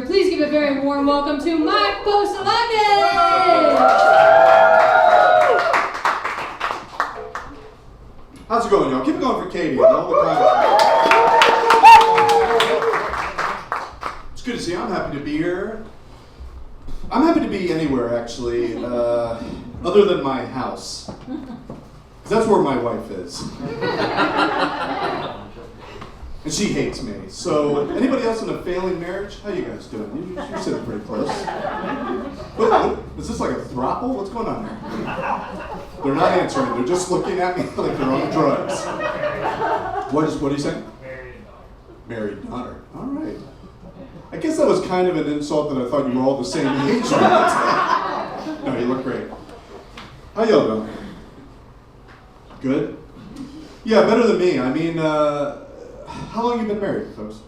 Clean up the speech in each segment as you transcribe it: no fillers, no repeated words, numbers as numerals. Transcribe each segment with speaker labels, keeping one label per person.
Speaker 1: Please give a very warm welcome to Mike Bosalake!
Speaker 2: How's it going, y'all? Keep it going for Katie and all the time. It's good to see you. I'm happy to be here. I'm happy to be anywhere, actually, other than my house. 'Cause that's where my wife is. And she hates me. So, anybody else in a failing marriage? How you guys doing? You're sitting pretty close. What, is this like a throuple? What's going on here? They're not answering. They're just looking at me like they're on drugs. What are you saying? Married daughter. All right. I guess that was kind of an insult that I thought you were all the same age. No, you look great. How y'all doing? Good? Yeah, better than me. I mean, how long have you been married, folks?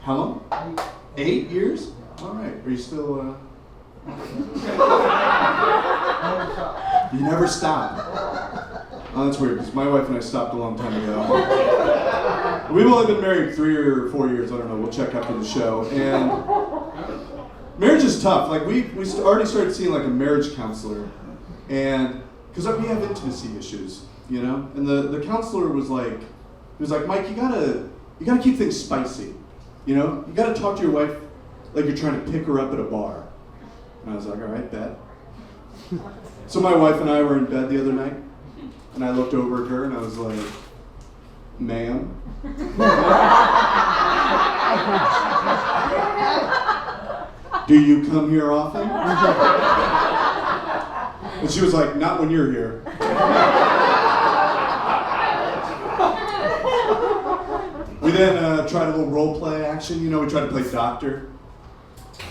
Speaker 2: How long? 8 years? All right. Are you still, You never stop. Oh, that's weird, because my wife and I stopped a long time ago. We've only been married 3 or 4 years. I don't know. We'll check after the show. And marriage is tough. Like, we already started seeing, like, a marriage counselor. And, because we have intimacy issues, you know? And the counselor was like, Mike, you gotta keep things spicy, you know? You gotta talk to your wife like you're trying to pick her up at a bar. And I was like, all right, bet. So my wife and I were in bed the other night, and I looked over at her and I was like, ma'am? Do you come here often? And she was like, not when you're here. We then tried a little role play action. You know, we tried to play doctor.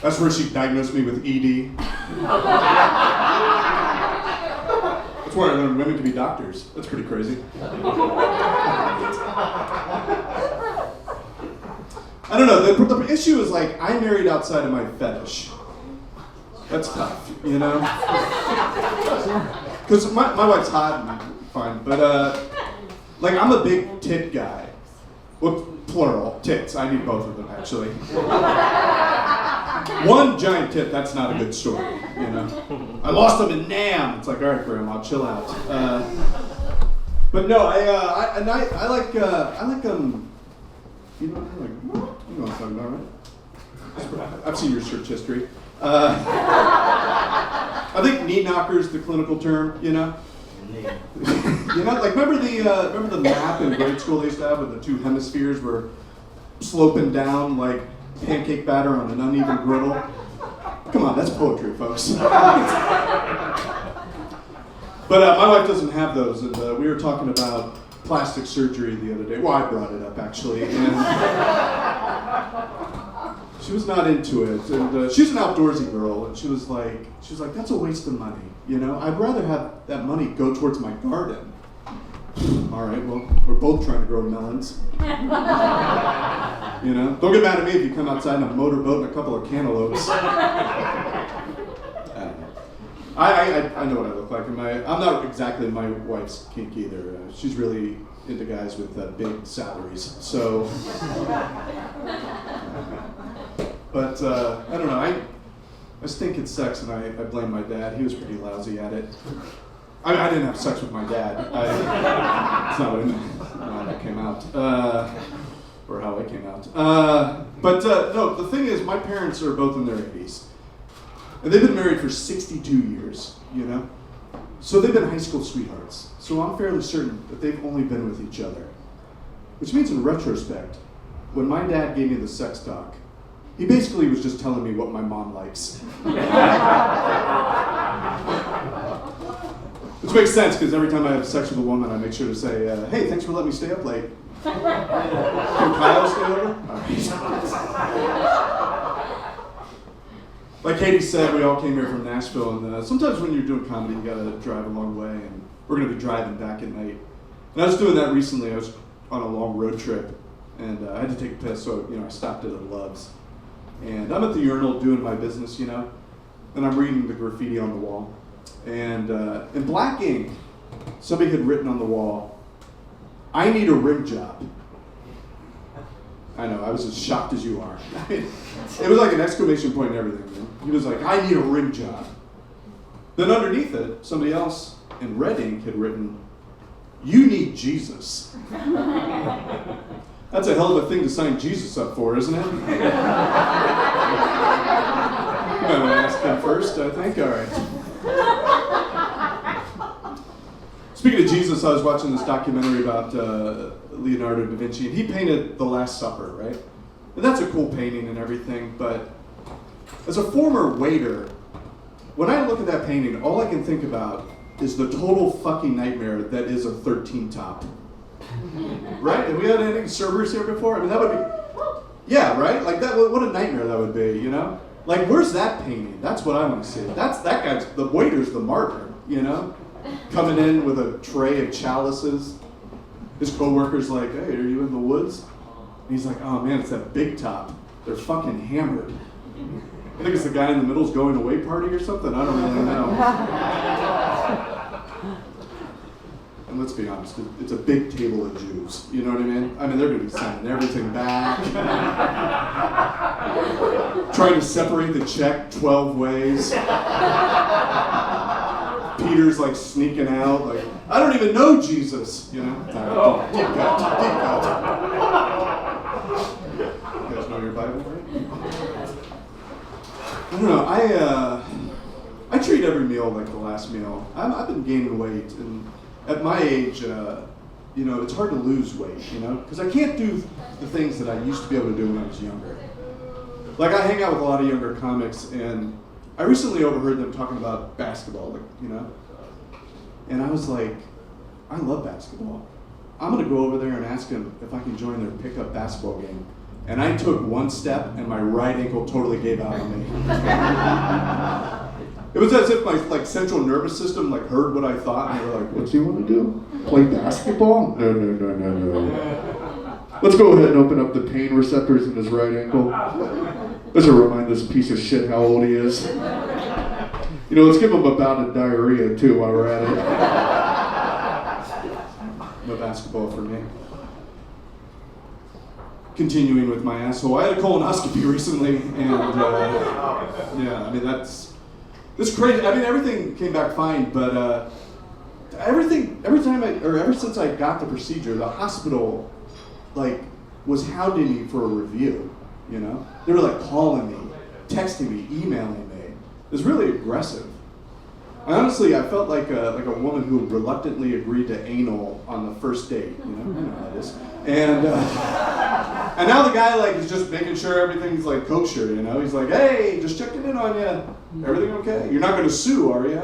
Speaker 2: That's where she diagnosed me with ED. That's where I learned women to be doctors. That's pretty crazy. I don't know. The issue is, like, I married outside of my fetish. That's tough, you know? Because my wife's hot and fine, but, like, I'm a big tit guy. Well, plural, tits. I need both of them, actually. One giant tit, that's not a good story, you know? I lost them in Nam. It's like, all right, Grandma, chill out. But no, I like, you know what I'm talking about, right? I've seen your search history. I think knee knocker is the clinical term, you know? You know, like remember the map in grade school they used to have with the two hemispheres were sloping down like pancake batter on an uneven griddle? Come on, that's poetry, folks. But my wife doesn't have those, and we were talking about plastic surgery the other day. Well, I brought it up actually, and she was not into it. And she's an outdoorsy girl, and she was like, that's a waste of money. You know, I'd rather have that money go towards my garden. All right, well, we're both trying to grow melons. You know, don't get mad at me if you come outside in a motorboat and a couple of cantaloupes. I don't know. I know what I look like. I'm not exactly my wife's kink either. She's really into guys with big salaries. So, but I don't know. I stink at sex, and I blame my dad. He was pretty lousy at it. I didn't have sex with my dad. It's not how that came out, or how I came out. But no, the thing is, my parents are both in their 80s, and they've been married for 62 years. You know, so they've been high school sweethearts. So I'm fairly certain that they've only been with each other, which means, in retrospect, when my dad gave me the sex talk, he basically was just telling me what my mom likes. Which makes sense, because every time I have sex with a woman, I make sure to say, hey, thanks for letting me stay up late. Can Kyle stay over? Like Katie said, we all came here from Nashville, and sometimes when you're doing comedy, you gotta drive a long way, and we're gonna be driving back at night. And I was doing that recently. I was on a long road trip, and I had to take a piss, so I stopped at a Love's. And I'm at the urinal doing my business, you know, and I'm reading the graffiti on the wall. And in black ink, somebody had written on the wall, I need a rim job. I know, I was as shocked as you are. It was like an exclamation point and everything. Man. He was like, I need a rim job. Then underneath it, somebody else in red ink had written, you need Jesus. That's a hell of a thing to sign Jesus up for, isn't it? You might want to ask him first, I think. All right. Speaking of Jesus, I was watching this documentary about Leonardo da Vinci, and he painted The Last Supper, right? And that's a cool painting and everything, but as a former waiter, when I look at that painting, all I can think about is the total fucking nightmare that is a 13 top. Right? Have we had any servers here before? I mean, that would be, yeah, right? Like that. What a nightmare that would be, you know? Like, where's that painting? That's what I want to see. That guy's, the waiter's the martyr, you know? Coming in with a tray of chalices. His coworker's like, hey, are you in the woods? And he's like, oh man, it's that big top. They're fucking hammered. I think it's the guy in the middle's going away party or something. I don't really know. And let's be honest, it's a big table of Jews. You know what I mean? I mean, they're going to be sending everything back. Trying to separate the check 12 ways. Peter's like sneaking out, like, I don't even know Jesus, you know? Deep cut. You guys know your Bible, right? I don't know, I treat every meal like the last meal. I've been gaining weight, and at my age, you know, it's hard to lose weight, you know? Because I can't do the things that I used to be able to do when I was younger. Like, I hang out with a lot of younger comics, and I recently overheard them talking about basketball, like, you know? And I was like, I love basketball. I'm gonna go over there and ask them if I can join their pickup basketball game. And I took one step, and my right ankle totally gave out on me. It was as if my central nervous system heard what I thought, and they were like, "What do you want to do? Play basketball? No. Let's go ahead and open up the pain receptors in his right ankle. Let's remind this piece of shit how old he is. You know, let's give him a bout of diarrhea too while we're at it." No basketball for me. Continuing with my asshole, I had a colonoscopy recently, and yeah, I mean it's crazy. I mean, everything came back fine, but ever since I got the procedure, the hospital was hounding me for a review. You know, they were calling me, texting me, emailing me. It was really aggressive. Honestly, I felt like a woman who reluctantly agreed to anal on the first date. You know how that is. And now the guy is just making sure everything's kosher. You know, he's like, hey, just checking in on you. Everything okay? You're not going to sue, are you?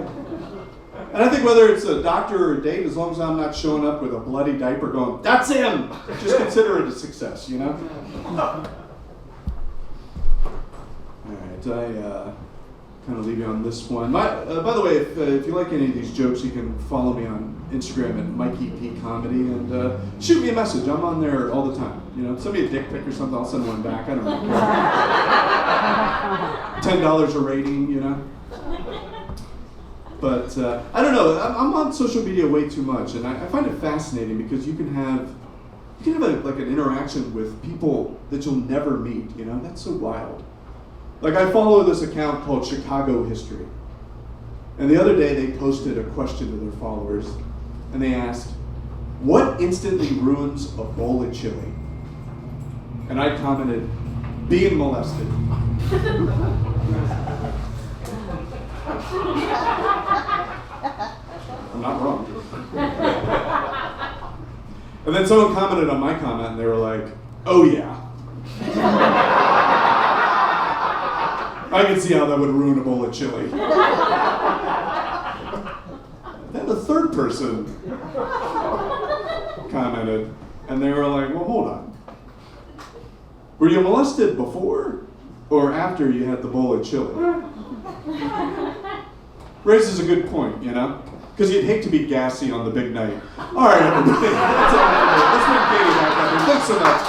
Speaker 2: And I think whether it's a doctor or a date, as long as I'm not showing up with a bloody diaper going, that's him. Just consider it a success. You know. All right, I kind of leave you on this one. By the way, if you like any of these jokes, you can follow me on Instagram at Mikey P Comedy and shoot me a message. I'm on there all the time. You know, send me a dick pic or something. I'll send one back. I don't really care. $10 a rating, you know. But I don't know. I'm on social media way too much, and I find it fascinating because you can have an interaction with people that you'll never meet. You know, that's so wild. I follow this account called Chicago History. And the other day they posted a question to their followers, and they asked, what instantly ruins a bowl of chili? And I commented, being molested. I'm not wrong. And then someone commented on my comment, and they were like, oh yeah. I can see how that would ruin a bowl of chili. Then the third person commented, and they were like, well, hold on. Were you molested before or after you had the bowl of chili? Raises a good point, you know? Because you'd hate to be gassy on the big night. All right, everybody. That's all. Let's make Katie back up. Thanks so much.